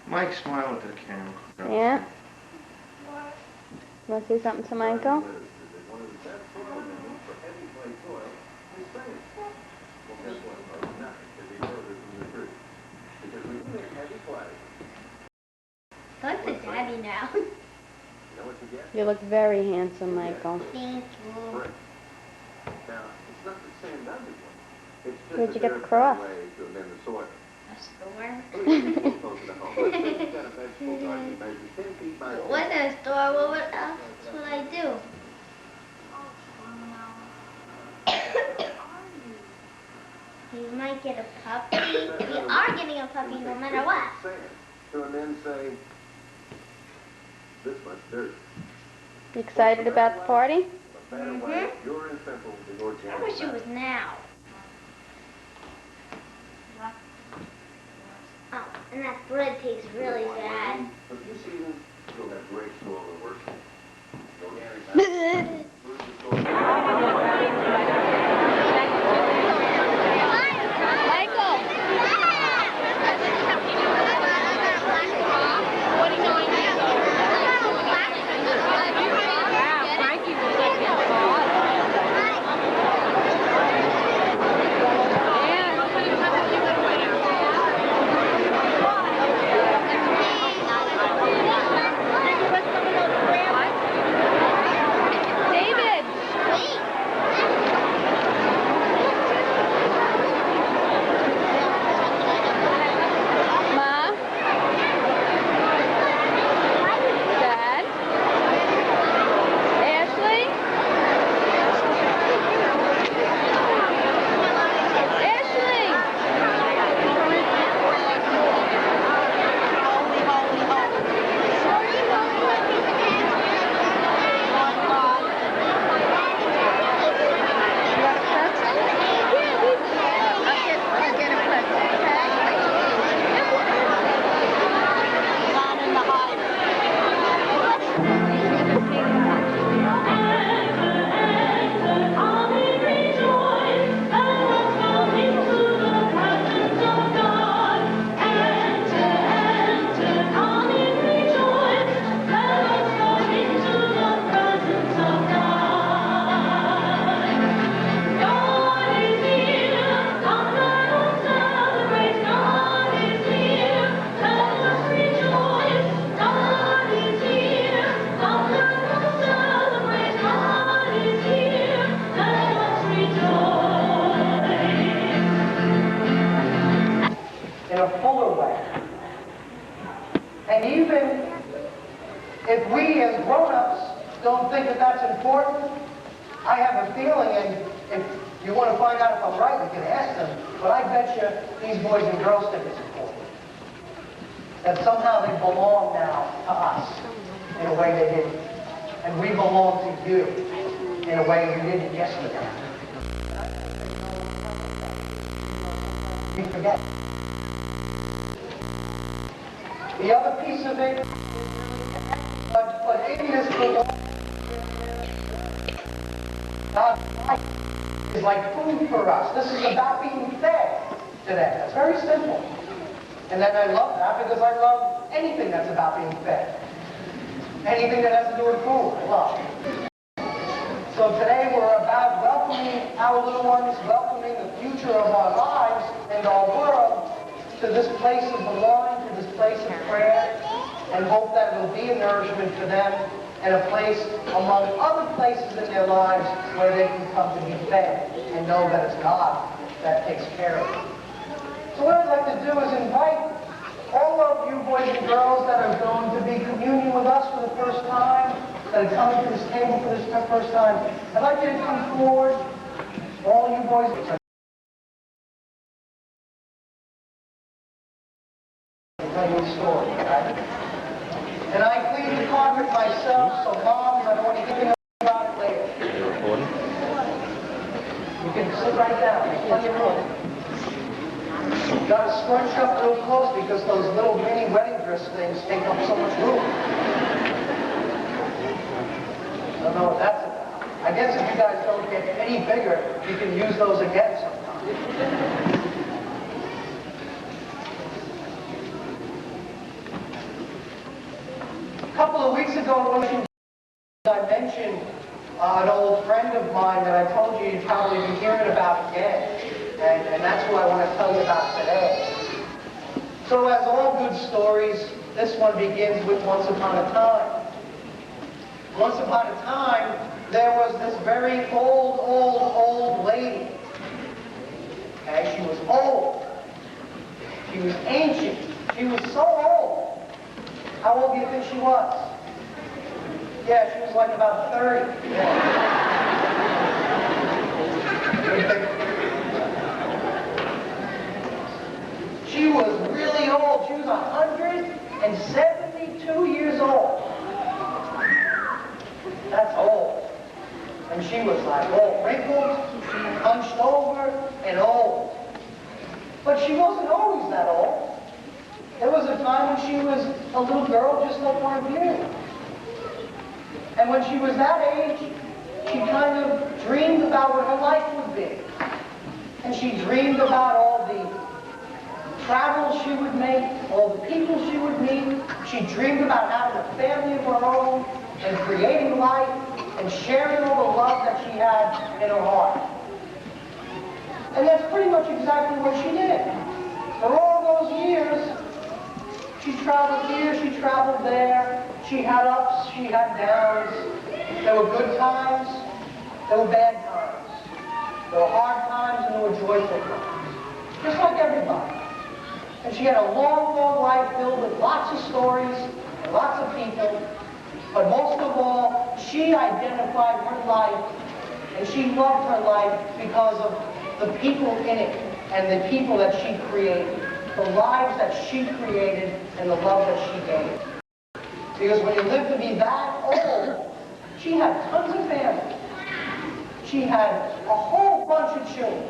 Mike, smile at the camera. Yeah? Want to say something to Michael? Look at Daddy now. You look very handsome, Michael. Thank you. Where'd you get the cross? A store. What a store? What else would I do? You might get a puppy. We are getting a puppy no matter what. And then say, this much dirt. You excited about the party? Mm-hmm. I wish it was now. Oh, and that bread tastes really bad. You'll have great soil to work with. In a fuller way. And even if we as grown-ups don't think that that's important, I have a feeling, and if you want to find out if I'm right, you can ask them, but I bet you these boys and girls think it's important. That somehow they belong now to us in a way they didn't. And we belong to you in a way we didn't yesterday. We forget. The other piece of it, but in this God's life is like food for us. This is about being fed today. That's very simple. And then I love that because I love anything that's about being fed. Anything that has to do with food, I love. So today we're about welcoming our little ones, welcoming the future of our lives and our world to this place of belonging, to this place of prayer, and hope that it will be a nourishment for them and a place among other places in their lives where they can come to be fed and know that it's God that takes care of them. So what I'd like to do is invite all of you boys and girls that are going to be communing with us for the first time, that are coming to this table for this first time, I'd like you to come forward, all you boys. Tell you a story, right? And I cleaned the carpet myself, so moms, I don't want you thinking about it later. You can sit right down, there's plenty of room. You've got to scrunch up real close because those little mini wedding dress things take up so much room. I don't know what that's about. I guess if you guys don't get any bigger, you can use those again sometime. couple of weeks ago, I mentioned an old friend of mine that I told you you'd probably be hearing about again. And that's who I want to tell you about today. So as all good stories, this one begins with once upon a time. Once upon a time, there was this very old lady. Okay, she was old. She was ancient. She was so old. How old do you think she was? Yeah, she was like about 30. Yeah. She was really old. She was 172 years old. That's old. And she was like all wrinkled, hunched over, and old. But she wasn't always that old. There was a time when she was a little girl just like one of you. And when she was that age, she kind of dreamed about what her life would be. And she dreamed about all the travels she would make, all the people she would meet. She dreamed about having a family of her own and creating life and sharing all the love that she had in her heart. And that's pretty much exactly what she did. For all those years, she traveled here, she traveled there. She had ups, she had downs. There were good times, there were bad times. There were hard times and there were joyful times. Just like everybody. And she had a long life filled with lots of stories and lots of people. But most of all, she identified her life and she loved her life because of the people in it and the people that she created. The lives that she created and the love that she gave. Because when you live to be that old, she had tons of family. She had a whole bunch of children.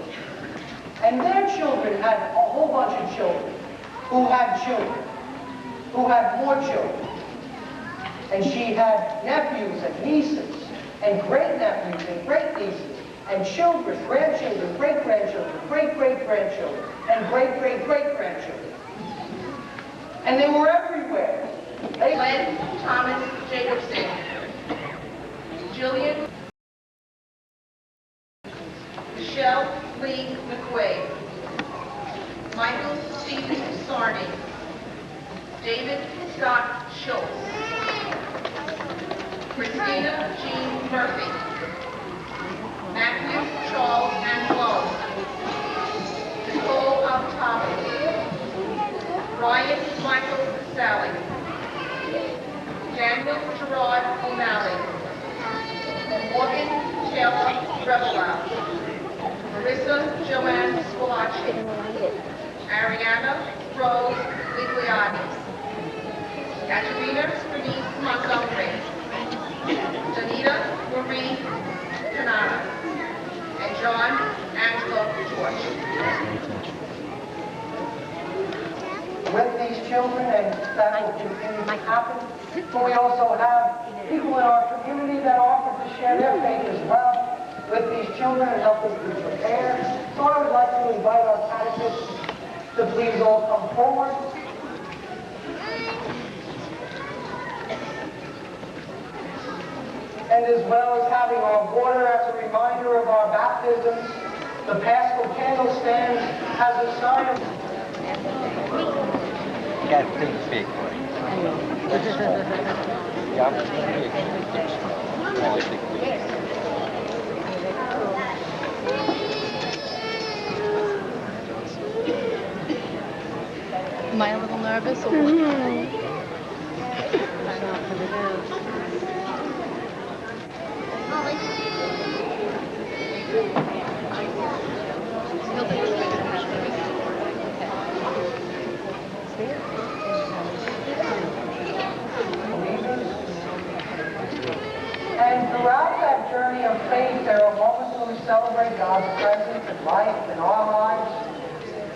And their children had a whole bunch of children who had more children. And she had nephews and nieces and great-nephews and great-nieces and children, grandchildren, great-grandchildren, great-great-grandchildren, and great-great-great-grandchildren. And they were everywhere. Glenn Thomas Jacobson, Jillian Michelle Lee McQuaid, Michael Stephen Sarney, David Scott Schultz, Christina Jean Murphy, Matthew Charles Angelo, Nicole Altavo, Ryan Michael Sally, Daniel Gerard O'Malley, Morgan Taylor Revelau, Marissa Joanne Squilacci, Ariana Rose Ligliani, Katerina Denise Montgomery, Danita Marie Canada, and John Angelo George. With these children, and that will continue to happen. But we also have people in our community that offer to share their faith as well with these children and help us to prepare. So I would like to invite our catechists to please all come forward. And as well as having our water as a reminder of our baptisms, the Paschal candle stand has a sign of... Getting big. Am I a little nervous? Or And throughout that journey of faith, there are moments when we celebrate God's presence and life in our lives.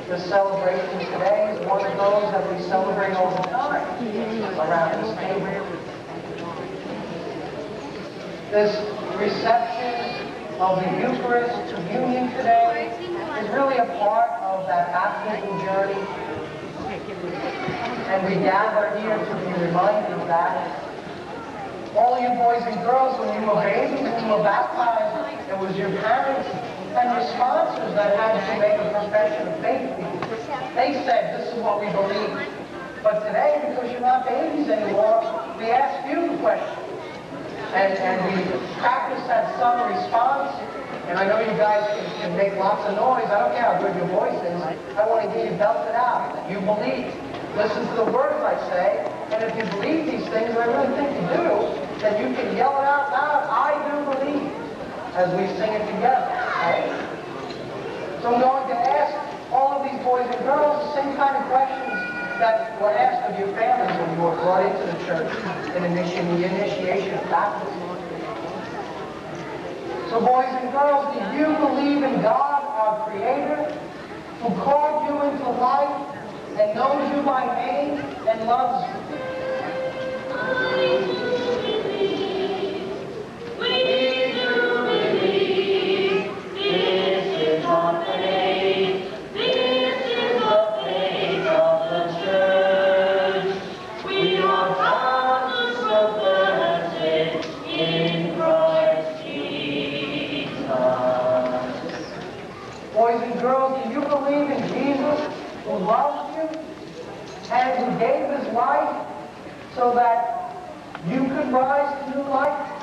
This celebration today is one of those that we celebrate all the time around this table. This reception of the Eucharist communion today is really a part of that baptismal journey. And we gather here to be reminded of that. All you boys and girls, when you were babies, when you were baptized, it was your parents and your sponsors that had to make a profession of faith for you. They said, this is what we believe. But today, because you're not babies anymore, we ask you the question. And we practice that summer response. And I know you guys can make lots of noise. I don't care how good your voice is. I want to hear you belt it out. You believe. Listen to the words I say. And if you believe these things, and I really think you do, then you can yell it out loud, I do believe, as we sing it together. Right? So I'm going to ask all of these boys and girls the same kind of questions that were asked of your families when you were brought into the church in the initiation of baptism. So boys and girls, do you believe in God, our Creator, who called you into life and knows you by name and loves you? We do believe. This is our faith. This is the faith of the church. We are promised of blessed in Christ Jesus. Boys and girls, do you believe in Jesus, who loves you and who gave his life so that you could rise to new life?